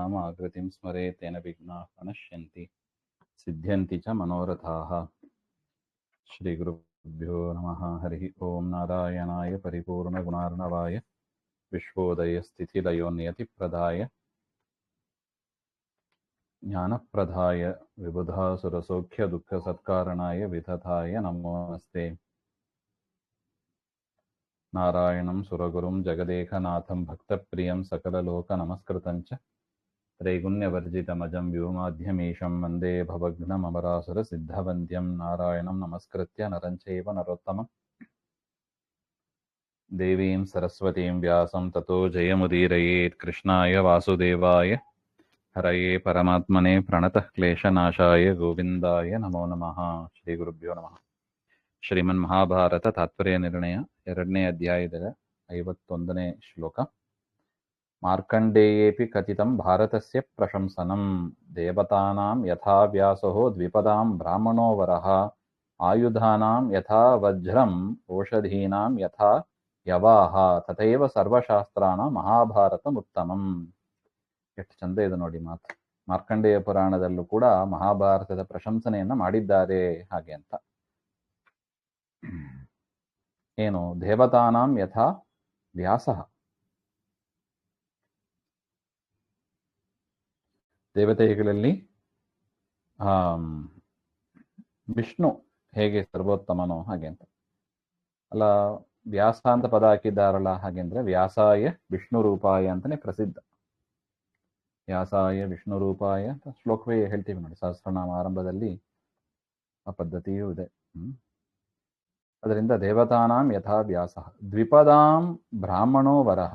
ಸಹಸ್ರನಾಮ ಆಕೃತಿಂ ಸ್ಮರೆ ತೇನ ವಿಘ್ನಾಃ ಪ್ರಣಶ್ಯಂತಿ ಸಿದ್ಧ್ಯಂತಿ ಚ ಮನೋರಥಾಃ. ಶ್ರೀ ಗುರುಭ್ಯೋ ನಮಃ. ಹರಿ ಓಂ. ನಾರಾಯಣಾಯ ಪರಿಪೂರ್ಣಗುಣಾರ್ಣವಾಯ ವಿಶ್ವೋದಯ ಸ್ಥಿತಿಲಯೋ ನಿಯತಿಪ್ರದಾಯ ಜ್ಞಾನಪ್ರದಾಯ ವಿಬುಧಾಸುರಸೌಖ್ಯ ದುಃಖ ಸತ್ಕಾರಣಾಯ ವಿತತಾಯ ನಮೋ ನಮಸ್ತೆ. ನಾರಾಯಣಂ ಸುರಗುರುಂ ಜಗದೇಕನಾಥಂ ಭಕ್ತಪ್ರಿಯಂ ಸಕಲಲೋಕ ನಮಸ್ಕೃತಂಚ ತ್ರೈಗುಣ್ಯವರ್ಜಿತಮಜಂ ವ್ಯೋಮಾಧ್ಯಮೀಶಂ ವಂದೇ ಭವಘ್ನಮರಾಸುರ ಸಿದ್ಧವಂದ್ಯಂ. ನಾರಾಯಣಂ ನಮಸ್ಕೃತ್ಯ ನರಂ ಚೈವ ನರೋತ್ತಮಂ ದೇವೀಂ ಸರಸ್ವತೀಂ ವ್ಯಾಸಂ ತತೋ ಜಯಮುದೀರಯೇತ್. ಕೃಷ್ಣಾಯ ವಾಸುದೇವಾಯ ಹರಯೇ ಪರಮಾತ್ಮನೇ ಪ್ರಣತಃ ಕ್ಲೇಶನಾಶಾಯ ಗೋವಿಂದಾಯ ನಮೋ ನಮಃ. ಶ್ರೀ ಗುರುಭ್ಯೋ ನಮಃ. ಶ್ರೀಮನ್ ಮಹಾಭಾರತ ತಾತ್ಪರ್ಯ ನಿರ್ಣಯ 2ನೇ ಅಧ್ಯಾಯದ 51ನೇ ಶ್ಲೋಕ. ಮಾರ್ಕಂಡೇಯೇಪಿ ಕಥಿತಂ ಭಾರತಸ್ಯ ಪ್ರಶಂಸನಂ ದೇವತಾನಾಂ ಯಥಾ ವ್ಯಾಸೋ ದ್ವಿಪದಾಂ ಬ್ರಾಹ್ಮಣೋ ವರಃ ಆಯುಧಾನಾಂ ಯಥಾ ವಜ್ರಂ ಓಷಧೀನಾಂ ಯಥಾ ಯವಾಹ ತಥೈವ ಸರ್ವಶಾಸ್ತ್ರಾಣಾಂ ಮಹಾಭಾರತಮುತ್ತಮಂ. ಎಷ್ಟು ಚಂದ ಇದೆ ನೋಡಿ ಮಾತು. ಮಾರ್ಕಂಡೇಯ ಪುರಾಣದಲ್ಲೂ ಕೂಡ ಮಹಾಭಾರತದ ಪ್ರಶಂಸನೆಯನ್ನ ಮಾಡಿದ್ದಾರೆ ಹಾಗೆ ಅಂತ. ಏನು? ದೇವತಾನಾಂ ಯಥಾ ವ್ಯಾಸಃ, ದೇವತೆಗಳಲ್ಲಿ ವಿಷ್ಣು ಹೇಗೆ ಸರ್ವೋತ್ತಮನೋ ಹಾಗೆ ಅಂತ. ಅಲ್ಲ, ವ್ಯಾಸ ಅಂತ ಪದ ಹಾಕಿದ್ದಾರಲ್ಲ, ಹಾಗೆಂದ್ರೆ ವ್ಯಾಸಾಯ ವಿಷ್ಣು ರೂಪಾಯ ಅಂತಾನೆ ಪ್ರಸಿದ್ಧ. ವ್ಯಾಸಾಯ ವಿಷ್ಣು ರೂಪಾಯ ಅಂತ ಶ್ಲೋಕವೇ ಹೇಳ್ತೀವಿ ನೋಡಿ, ಸಹಸ್ರನಾಮ ಆರಂಭದಲ್ಲಿ ಆ ಪದ್ಧತಿಯೂ ಇದೆ. ಅದರಿಂದ ದೇವತಾನಾಂ ಯಥಾ ವ್ಯಾಸ ದ್ವಿಪದಾಂ ಬ್ರಾಹ್ಮಣೋ ವರಹ.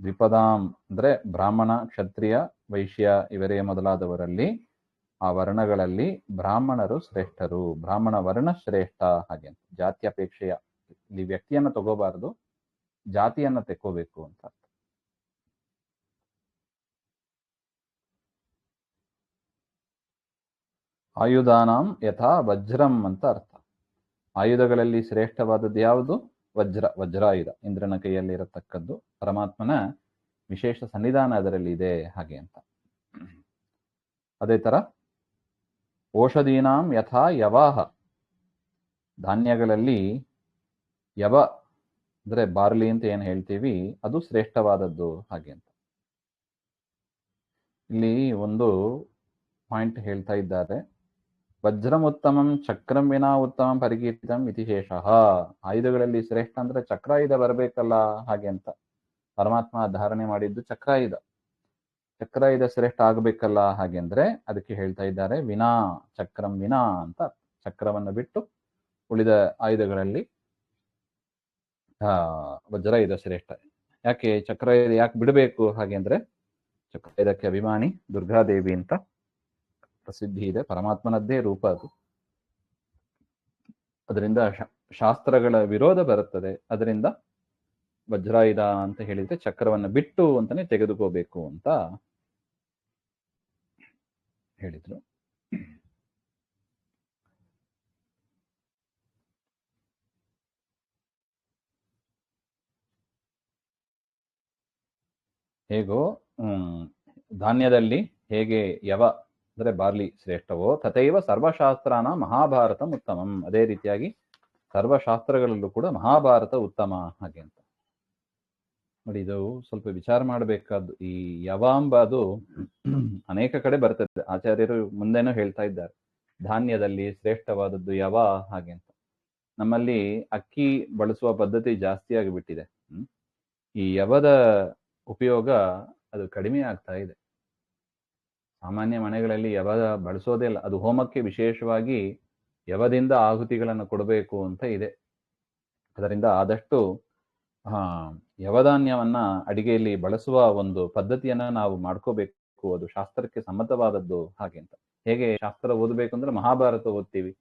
ದ್ವಿಪದಾಂ ಅಂದ್ರೆ ಬ್ರಾಹ್ಮಣ, ಕ್ಷತ್ರಿಯ, ವೈಶ್ಯ ಇವರೇ ಮೊದಲಾದವರಲ್ಲಿ, ಆ ವರ್ಣಗಳಲ್ಲಿ ಬ್ರಾಹ್ಮಣರು ಶ್ರೇಷ್ಠರು. ಬ್ರಾಹ್ಮಣ ವರ್ಣ ಶ್ರೇಷ್ಠ ಹಾಗೆ ಅಂತ. ಜಾತ್ಯಪೇಕ್ಷೆಯ ಇಲ್ಲಿ ವ್ಯಕ್ತಿಯನ್ನ ತಗೋಬಾರದು, ಜಾತಿಯನ್ನ ತೆಕ್ಕೋಬೇಕು ಅಂತ. ಆಯುಧಾನಾಂ ಯಥಾ ವಜ್ರಂ ಅಂತ ಅರ್ಥ. ಆಯುಧಗಳಲ್ಲಿ ಶ್ರೇಷ್ಠವಾದದ್ದು ಯಾವುದು? ವಜ್ರ, ವಜ್ರಾಯುಧ. ಇಂದ್ರನ ಕೈಯಲ್ಲಿ ಇರತಕ್ಕದ್ದು. ಪರಮಾತ್ಮನ ವಿಶೇಷ ಸನ್ನಿಧಾನ ಅದರಲ್ಲಿ ಇದೆ ಹಾಗೆ ಅಂತ. ಅದೇ ತರ ಓಷಧೀನಾಂ ಯಥಾ ಯವಾಹ, ಧಾನ್ಯಗಳಲ್ಲಿ ಯವ ಅಂದ್ರೆ ಬಾರ್ಲಿ ಅಂತ ಏನು ಹೇಳ್ತೀವಿ, ಅದು ಶ್ರೇಷ್ಠವಾದದ್ದು ಹಾಗೆ ಅಂತ. ಇಲ್ಲಿ ಒಂದು ಪಾಯಿಂಟ್ ಹೇಳ್ತಾ ಇದ್ದಾರೆ. ವಜ್ರಮುತ್ತಮಂ ಚಕ್ರಂ ವಿನಾ ಉತ್ತಮಂ ಪರಿಕೀರ್ತಿತಂ ಇತಿ ಶೇಷಃ. ಆಯುಧಗಳಲ್ಲಿ ಶ್ರೇಷ್ಠ ಅಂದ್ರೆ ಚಕ್ರಾಯುಧ ಬರಬೇಕಲ್ಲ ಹಾಗೆ ಅಂತ. ಪರಮಾತ್ಮ ಧಾರಣೆ ಮಾಡಿದ್ದು ಚಕ್ರಾಯುಧ. ಚಕ್ರಾಯುಧ ಶ್ರೇಷ್ಠ ಆಗಬೇಕಲ್ಲ ಹಾಗೆ ಅಂದ್ರೆ ಅದಕ್ಕೆ ಹೇಳ್ತಾ ಇದ್ದಾರೆ ವಿನಾ, ಚಕ್ರಂ ವಿನಾ ಅಂತ. ಚಕ್ರವನ್ನು ಬಿಟ್ಟು ಉಳಿದ ಆಯುಧಗಳಲ್ಲಿ ವಜ್ರಾಯುಧ ಶ್ರೇಷ್ಠ. ಯಾಕೆ ಚಕ್ರಾಯುಧ ಯಾಕೆ ಬಿಡಬೇಕು ಹಾಗೆ ಅಂದ್ರೆ, ಚಕ್ರಾಯುಧಕ್ಕೆ ಅಭಿಮಾನಿ ದುರ್ಗಾದೇವಿ ಅಂತ ಪ್ರಸಿದ್ಧಿ ಇದೆ. ಪರಮಾತ್ಮನದ್ದೇ ರೂಪ ಅದು. ಅದರಿಂದ ಶಾಸ್ತ್ರಗಳ ವಿರೋಧ ಬರುತ್ತದೆ. ಅದರಿಂದ ವಜ್ರಾಯುಧ ಅಂತ ಹೇಳಿದ್ರೆ ಚಕ್ರವನ್ನು ಬಿಟ್ಟು ಅಂತಾನೆ ತೆಗೆದುಕೋಬೇಕು ಅಂತ ಹೇಳಿದ್ರು. ಹೇಗೋ ಧಾನ್ಯದಲ್ಲಿ ಹೇಗೆ ಯವ ಅಂದ್ರೆ ಬಾರ್ಲಿ ಶ್ರೇಷ್ಠವೋ, ತಥೈವ ಸರ್ವಶಾಸ್ತ್ರಾನ ಮಹಾಭಾರತ ಉತ್ತಮಂ. ಅದೇ ರೀತಿಯಾಗಿ ಸರ್ವಶಾಸ್ತ್ರಗಳಲ್ಲೂ ಕೂಡ ಮಹಾಭಾರತ ಉತ್ತಮ ಹಾಗೆ ಅಂತ ನೋಡಿ. ಇದು ಸ್ವಲ್ಪ ವಿಚಾರ ಮಾಡಬೇಕಾದ್ದು. ಈ ಯವಾಂಬ ಅದು ಅನೇಕ ಕಡೆ ಬರ್ತದೆ. ಆಚಾರ್ಯರು ಮುಂದೆನೂ ಹೇಳ್ತಾ ಇದ್ದಾರೆ, ಧಾನ್ಯದಲ್ಲಿ ಶ್ರೇಷ್ಠವಾದದ್ದು ಯವ ಹಾಗೆ ಅಂತ. ನಮ್ಮಲ್ಲಿ ಅಕ್ಕಿ ಬಳಸುವ ಪದ್ಧತಿ ಜಾಸ್ತಿ ಆಗಿಬಿಟ್ಟಿದೆ. ಈ ಯವದ ಉಪಯೋಗ ಅದು ಕಡಿಮೆ ಆಗ್ತಾ ಇದೆ. ಸಾಮಾನ್ಯ ಮನೆಗಳಲ್ಲಿ ಯವ ಬಳಸೋದೇ ಇಲ್ಲ. ಅದು ಹೋಮಕ್ಕೆ ವಿಶೇಷವಾಗಿ ಯವದಿಂದ ಆಹುತಿಗಳನ್ನು ಕೊಡಬೇಕು ಅಂತ ಇದೆ. ಅದರಿಂದ ಆದಷ್ಟು ಯವಧಾನ್ಯವನ್ನ ಅಡಿಗೆಯಲ್ಲಿ ಬಳಸುವ ಒಂದು ಪದ್ಧತಿಯನ್ನ ನಾವು ಮಾಡ್ಕೋಬೇಕು. ಅದು ಶಾಸ್ತ್ರಕ್ಕೆ ಸಮ್ಮತವಾದದ್ದು ಹಾಗೆ ಅಂತ. ಹೇಗೆ ಶಾಸ್ತ್ರ ಓದಬೇಕು ಅಂದ್ರೆ ಮಹಾಭಾರತ ಓದ್ತೀವಿ,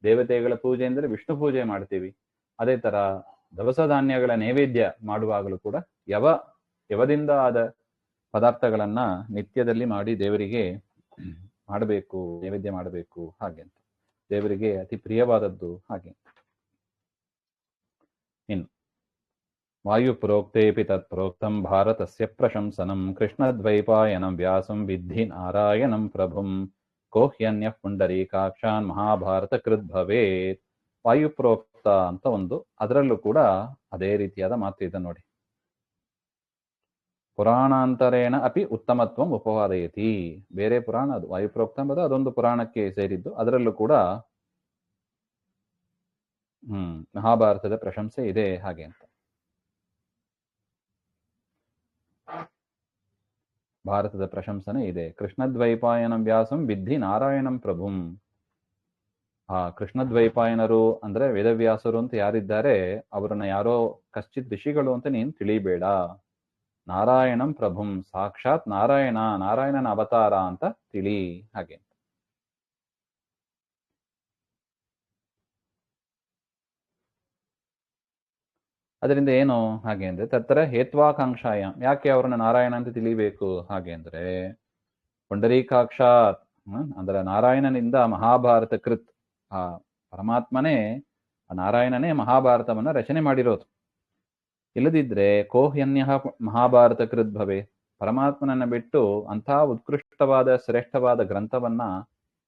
ದೇವತೆಗಳ ಪೂಜೆ ಅಂದ್ರೆ ವಿಷ್ಣು ಪೂಜೆ ಮಾಡ್ತೀವಿ. ಅದೇ ತರ ದವಸ ಧಾನ್ಯಗಳ ನೈವೇದ್ಯ ಮಾಡುವಾಗಲೂ ಕೂಡ ಯವದಿಂದ ಆದ ಪದಾರ್ಥಗಳನ್ನ ನಿತ್ಯದಲ್ಲಿ ಮಾಡಿ ದೇವರಿಗೆ ಮಾಡಬೇಕು, ನೈವೇದ್ಯ ಮಾಡಬೇಕು ಹಾಗೆ ಅಂತ. ದೇವರಿಗೆ ಅತಿ ಪ್ರಿಯವಾದದ್ದು ಹಾಗೆ. ಇನ್ನು ವಾಯುಪ್ರೋಕ್ತೇಪಿ ತತ್ ಪ್ರೋಕ್ತಂ ಭಾರತಸ್ಯ ಪ್ರಶಂಸನಂ ಕೃಷ್ಣದ್ವೈಪಾಯನಂ ವ್ಯಾಸಂ ವಿದ್ಧಿ ನಾರಾಯಣಂ ಪ್ರಭುಂ ಕೋಹ್ಯನ್ಯ ಪುಂಡರೀಕಾಕ್ಷಾನ್ ಮಹಾಭಾರತ ಕೃದ್ ಭವೇತ್. ವಾಯುಪ್ರೋಕ್ತ ಅಂತ ಒಂದು, ಅದರಲ್ಲೂ ಕೂಡ ಅದೇ ರೀತಿಯಾದ ಮಾತು ಇದೆ ನೋಡಿ. ಪುರಾಣಾಂತರೇಣ ಅಪಿ ಉತ್ತಮತ್ವಂ ಉಪವಾದಯತಿ. ಬೇರೆ ಪುರಾಣ ಅದು, ವಾಯುಪ್ರೋಕ್ತ ಎಂಬುದು ಅದೊಂದು ಪುರಾಣಕ್ಕೆ ಸೇರಿದ್ದು, ಅದರಲ್ಲೂ ಕೂಡ ಮಹಾಭಾರತದ ಪ್ರಶಂಸೆ ಇದೆ ಹಾಗೆ ಅಂತ. ಭಾರತದ ಪ್ರಶಂಸನೆ ಇದೆ. ಕೃಷ್ಣದ್ವೈಪಾಯನಂ ವ್ಯಾಸಂ ವಿದ್ಧಿ ನಾರಾಯಣಂ ಪ್ರಭುಂ. ಆ ಕೃಷ್ಣದ್ವೈಪಾಯನರು ಅಂದ್ರೆ ವೇದವ್ಯಾಸರು ಅಂತ ಯಾರಿದ್ದಾರೆ ಅವರನ್ನ ಯಾರೋ ಕಶ್ಚಿತ್ ಋಷಿಗಳು ಅಂತ ನೀನು ತಿಳಿಬೇಡ. ನಾರಾಯಣಂ ಪ್ರಭುಂ, ಸಾಕ್ಷಾತ್ ನಾರಾಯಣನ ಅವತಾರ ಅಂತ ತಿಳಿ ಹಾಗೆ. ಅದರಿಂದ ಏನು ಹಾಗೆ ಅಂದ್ರೆ ತತ್ರ ಹೇತ್ವಾಕಾಂಕ್ಷಾಯ, ಯಾಕೆ ಅವ್ರನ್ನ ನಾರಾಯಣ ಅಂತ ತಿಳಿಬೇಕು ಹಾಗೆ ಅಂದ್ರೆ ಪುಂಡರೀಕಾಕ್ಷಾತ್ ಅಂದ್ರೆ ನಾರಾಯಣನಿಂದ ಮಹಾಭಾರತ ಕೃತ್, ಆ ಪರಮಾತ್ಮನೇ ನಾರಾಯಣನೇ ಮಹಾಭಾರತವನ್ನ ರಚನೆ ಮಾಡಿರೋದು. ಇಲ್ಲದಿದ್ರೆ ಕೋಹ್ಯನ್ಯ ಮಹಾಭಾರತ ಕೃತ್ ಭವೆ, ಪರಮಾತ್ಮನನ್ನ ಬಿಟ್ಟು ಅಂಥ ಉತ್ಕೃಷ್ಟವಾದ ಶ್ರೇಷ್ಠವಾದ ಗ್ರಂಥವನ್ನ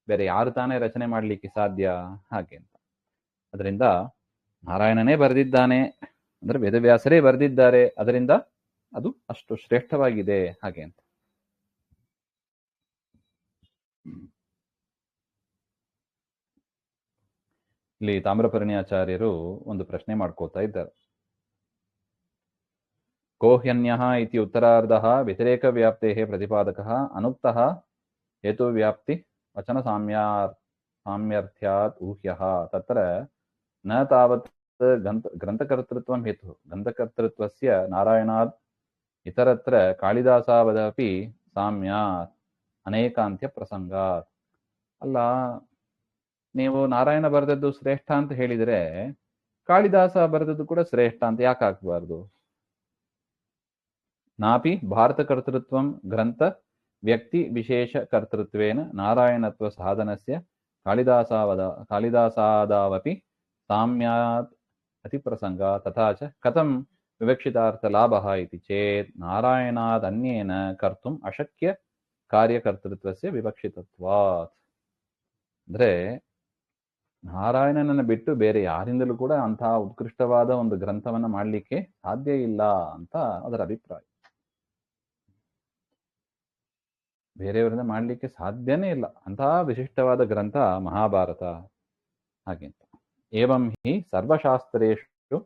ಬೇರೆ ಯಾರು ತಾನೇ ರಚನೆ ಮಾಡ್ಲಿಕ್ಕೆ ಸಾಧ್ಯ ಹಾಗೆ ಅಂತ. ಅದರಿಂದ ನಾರಾಯಣನೇ ಬರೆದಿದ್ದಾನೆ ಅಂದ್ರೆ ವೇದವ್ಯಾಸರೇ ಬರೆದಿದ್ದಾರೆ, ಅದರಿಂದ ಅದು ಅಷ್ಟು ಶ್ರೇಷ್ಠವಾಗಿದೆ ಹಾಗೆ ಅಂತ. ಇಲ್ಲಿ ತಾಮ್ರಪರ್ಣಿ ಆಚಾರ್ಯರು ಒಂದು ಪ್ರಶ್ನೆ ಮಾಡ್ಕೋತಾ ಇದ್ದಾರೆ. ಕೋಹ್ಯನ್ಯಃ ಇತಿ ಉತ್ತರಾರ್ಧಃ ವ್ಯತಿರೇಕ ವ್ಯಾಪ್ತೇಃ ಪ್ರತಿಪಾದಕಃ ಅನುಕ್ತಃ ಹೇತು ವ್ಯಾಪ್ತಿ ವಚನ ಸಾಮ್ಯರ್ಥ್ಯಾತ್ ಊಹ್ಯಃ ತತ್ರ ನ ತಾವತ್ ಗ್ರಂಥಕರ್ತೃತ್ವಂ ಹೇತು ಗ್ರಂಥಕರ್ತೃತ್ವಸ್ಯ ನಾರಾಯಣಾತ್ ಇತರತ್ರ ಕಾಳಿದಾಸಾವದಪಿ ಸಾಮ್ಯಾತ್ ಅನೇಕಾಂತ್ಯ ಪ್ರಸಂಗಾತ್. ಅಲ್ಲ, ನೀವು ನಾರಾಯಣ ಬರೆದದ್ದು ಶ್ರೇಷ್ಠ ಅಂತ ಹೇಳಿದರೆ ಕಾಳಿದಾಸ ಬರೆದದ್ದು ಕೂಡ ಶ್ರೇಷ್ಠ ಅಂತ ಯಾಕೆ ಹಾಕಬಾರ್ದು? ನಾಪಿ ಭಾರತ ಕರ್ತೃತ್ವಂ ಗ್ರಂಥ ವ್ಯಕ್ತಿ ವಿಶೇಷ ಕರ್ತೃತ್ವೇನ ನಾರಾಯಣತ್ವ ಸಾಧನಸ್ಯ ಕಾಳಿದಾಸಾದಾವಪಿ ಸಾಮ್ಯಾತ್ ಅತಿ ಪ್ರಸಂಗ ತಥಾ ಚ ಕಥಂ ವಿವಕ್ಷಿತಾರ್ಥ ಲಾಭಃ ಇತಿ ಚೇತ್ ನಾರಾಯಣಾದ್ ಅನ್ಯೇನ ಕರ್ತುಂ ಅಶಕ್ಯ ಕಾರ್ಯಕರ್ತೃತ್ವಸ್ಯ ವಿವಕ್ಷಿತತ್ವಾತ್. ಅಂದ್ರೆ ನಾರಾಯಣನನ್ನು ಬಿಟ್ಟು ಬೇರೆ ಯಾರಿಂದಲೂ ಕೂಡ ಅಂತಹ ಉತ್ಕೃಷ್ಟವಾದ ಒಂದು ಗ್ರಂಥವನ್ನ ಮಾಡಲಿಕ್ಕೆ ಸಾಧ್ಯ ಇಲ್ಲ ಅಂತ ಅದರ ಅಭಿಪ್ರಾಯ. ಬೇರೆಯವರಿಂದ ಮಾಡಲಿಕ್ಕೆ ಸಾಧ್ಯನೇ ಇಲ್ಲ ಅಂತಹ ವಿಶಿಷ್ಟವಾದ ಗ್ರಂಥ ಮಹಾಭಾರತ ಹಾಗೆ ಅಂತ. ಏವಂ ಹಿ ಸರ್ವಶಾಸ್ತ್ರೇಷು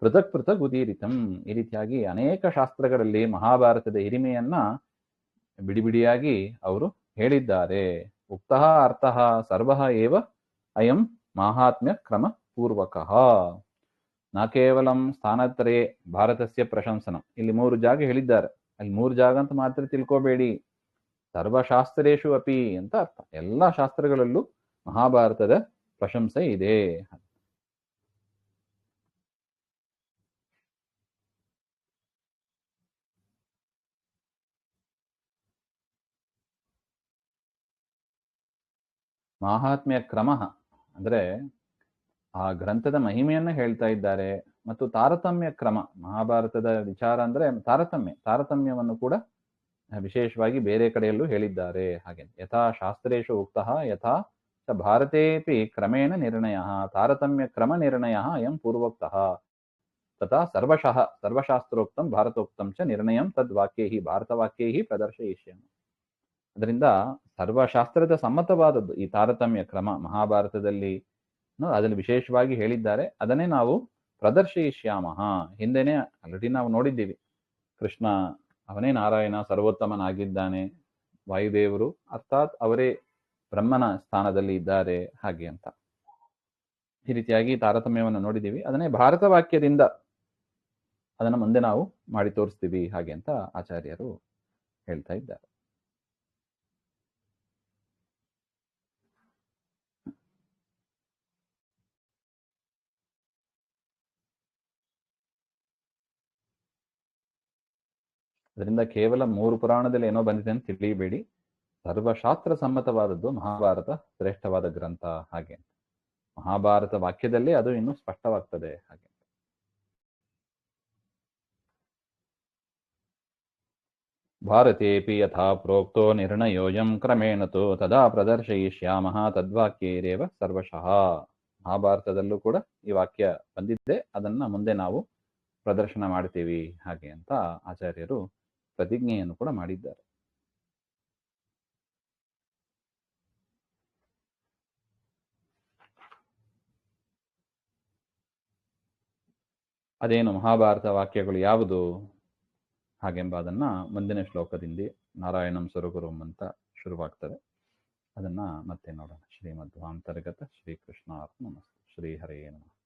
ಪೃಥಕ್ ಪೃಥಕ್ ಉದೀರಿತಂ. ಈ ರೀತಿಯಾಗಿ ಅನೇಕ ಶಾಸ್ತ್ರಗಳಲ್ಲಿ ಮಹಾಭಾರತದ ಹಿರಿಮೆಯನ್ನ ಬಿಡಿಬಿಡಿಯಾಗಿ ಅವರು ಹೇಳಿದ್ದಾರೆ. ಉಕ್ತಃ ಅರ್ಥಃ ಸರ್ವಃ ಏವ ಅಯಂ ಮಾಹಾತ್ಮ್ಯ ಕ್ರಮ ಪೂರ್ವಕಃ ನ ಕೇವಲಂ ಸ್ಥಾನತ್ರಯೇ ಭಾರತಸ್ಯ ಪ್ರಶಂಸನಂ. ಇಲ್ಲಿ 3 ಜಾಗ ಹೇಳಿದ್ದಾರೆ, ಅಲ್ಲಿ 3 ಜಾಗ ಅಂತ ಮಾತ್ರ ತಿಳ್ಕೋಬೇಡಿ, ಸರ್ವಶಾಸ್ತ್ರೇಷು ಅಪಿ ಅಂತ ಅರ್ಥ. ಎಲ್ಲ ಶಾಸ್ತ್ರಗಳಲ್ಲೂ ಮಹಾಭಾರತದ ಪ್ರಶಂಸೆ ಇದೆ. ಮಾಹಾತ್ಮ್ಯ ಕ್ರಮ ಅಂದ್ರೆ ಆ ಗ್ರಂಥದ ಮಹಿಮೆಯನ್ನ ಹೇಳ್ತಾ ಇದ್ದಾರೆ, ಮತ್ತು ತಾರತಮ್ಯ ಕ್ರಮ, ಮಹಾಭಾರತದ ವಿಚಾರ ಅಂದ್ರೆ ತಾರತಮ್ಯವನ್ನು ಕೂಡ ವಿಶೇಷವಾಗಿ ಬೇರೆ ಕಡೆಯಲ್ಲೂ ಹೇಳಿದ್ದಾರೆ ಹಾಗೆ. ಯಥಾ ಶಾಸ್ತ್ರೇಷು ಉಕ್ತಃ ಯಥಾ ಚ ಭಾರತೇಪಿ ಕ್ರಮೇಣ ನಿರ್ಣಯ ತಾರತಮ್ಯ ಕ್ರಮ ನಿರ್ಣಯ ಅಯಂ ಪೂರ್ವೋಕ್ತಃ ತಥಾ ಸರ್ವಶಾಸ್ತ್ರೋಕ್ತಂ ಭಾರತೋಕ್ತಂ ಚ ನಿರ್ಣಯಂ ತದ್ವಾಕ್ಯೈ ಭಾರತವಾಕ್ಯೈ ಪ್ರದರ್ಶಯಿಷ್ಯಾಮಿ. ಅದರಿಂದ ಸರ್ವಶಾಸ್ತ್ರದ ಸಮ್ಮತವಾದದ್ದು ಈ ತಾರತಮ್ಯ ಕ್ರಮ ಮಹಾಭಾರತದಲ್ಲಿ ಅದನ್ನು ವಿಶೇಷವಾಗಿ ಹೇಳಿದ್ದಾರೆ, ಅದನ್ನೇ ನಾವು ಪ್ರದರ್ಶಯಿಷ್ಯಾಮಃ. ಹಿಂದೆನೆ ಆಲ್ರೆಡಿ ನಾವು ನೋಡಿದ್ದೀವಿ, ಕೃಷ್ಣ ಅವನೇ ನಾರಾಯಣ ಸರ್ವೋತ್ತಮನಾಗಿದ್ದಾನೆ, ವಾಯುದೇವರು ಅರ್ಥಾತ್ ಅವರೇ ಬ್ರಹ್ಮನ ಸ್ಥಾನದಲ್ಲಿ ಇದ್ದಾರೆ ಹಾಗೆ ಅಂತ. ಈ ರೀತಿಯಾಗಿ ತಾರತಮ್ಯವನ್ನು ನೋಡಿದ್ದೀವಿ, ಅದನ್ನೇ ಭಾರತ ವಾಕ್ಯದಿಂದ ಅದನ್ನು ಮುಂದೆ ನಾವು ಮಾಡಿ ತೋರಿಸ್ತೀವಿ ಹಾಗೆ ಅಂತ ಆಚಾರ್ಯರು ಹೇಳ್ತಾ ಇದ್ದಾರೆ. ಅದರಿಂದ ಕೇವಲ 3 ಪುರಾಣದಲ್ಲಿ ಏನೋ ಬಂದಿದೆ ಅಂತ ತಿಳಿಯಬೇಡಿ, ಸರ್ವಶಾಸ್ತ್ರ ಸಮ್ಮತವಾದದ್ದು ಮಹಾಭಾರತ ಶ್ರೇಷ್ಠವಾದ ಗ್ರಂಥ ಹಾಗೆ. ಮಹಾಭಾರತ ವಾಕ್ಯದಲ್ಲೇ ಅದು ಇನ್ನೂ ಸ್ಪಷ್ಟವಾಗ್ತದೆ ಹಾಗೆ. ಭಾರತೇಪಿ ಯಥಾ ಪ್ರೋಕ್ತೋ ನಿರ್ಣಯೋಯಂ ಕ್ರಮೇಣ ತು ತದಾ ಪ್ರದರ್ಶಯಿಷ್ಯಾಮಃ ತದ್ವಾಕ್ಯೈರೇವ ಸರ್ವಶಃ. ಮಹಾಭಾರತದಲ್ಲೂ ಕೂಡ ಈ ವಾಕ್ಯ ಬಂದಿದ್ದೆ, ಅದನ್ನ ಮುಂದೆ ನಾವು ಪ್ರದರ್ಶನ ಮಾಡ್ತೀವಿ ಹಾಗೆ ಅಂತ ಆಚಾರ್ಯರು ಪ್ರತಿಜ್ಞೆಯನ್ನು ಕೂಡ ಮಾಡಿದ್ದಾರೆ. ಅದೇನು ಮಹಾಭಾರತ ವಾಕ್ಯಗಳು ಯಾವುದು ಹಾಗೆಂಬ ಅದನ್ನ ಮುಂದಿನ ಶ್ಲೋಕದಿಂದ ನಾರಾಯಣಂ ಸ್ವರಗುರುಂ ಅಂತ ಶುರುವಾಗ್ತದೆ. ಅದನ್ನ ಮತ್ತೆ ನೋಡೋಣ. ಶ್ರೀಮಧ್ವಾಂತರ್ಗತ ಶ್ರೀಕೃಷ್ಣಾರ್ಪಣಮಸ್ತು. ಶ್ರೀ ಹರೇ ನಮಃ.